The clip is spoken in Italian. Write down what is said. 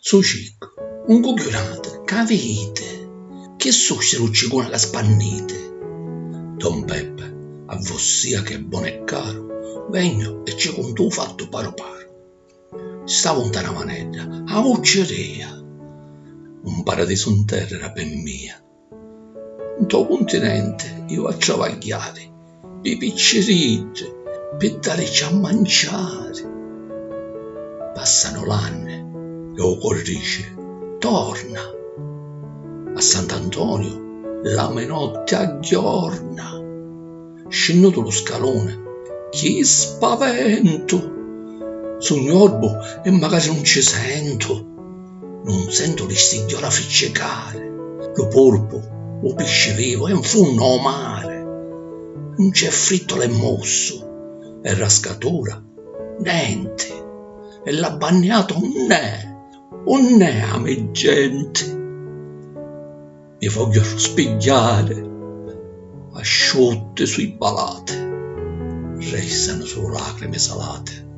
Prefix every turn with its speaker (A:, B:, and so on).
A: Su cicco, un cucchiaino, capite? Che se lo cicone che spannite? Don Peppe, a vossia che è buono e caro, vegno e ci contò fatto paro paro. Stava un tana manetta, a ucceria. Un paradiso in terra era per mia. In tuo continente io a travagliare, i picciritti, per darci a mangiare. Passano l'anni e o corrice torna. A Sant'Antonio la menotte aggiorna. Scenduto lo scalone, che spavento! Sognorbo e magari non ci sento. Non sento le stigliola ficcicare, lo polpo, o pesce vivo, e in fondo o mare. Non c'è fritto e mosso, e rascatura, niente. E l'ha bagnato un ne a me gente. Mi voglio spigliare, asciutte sui palate, restano solo lacrime salate.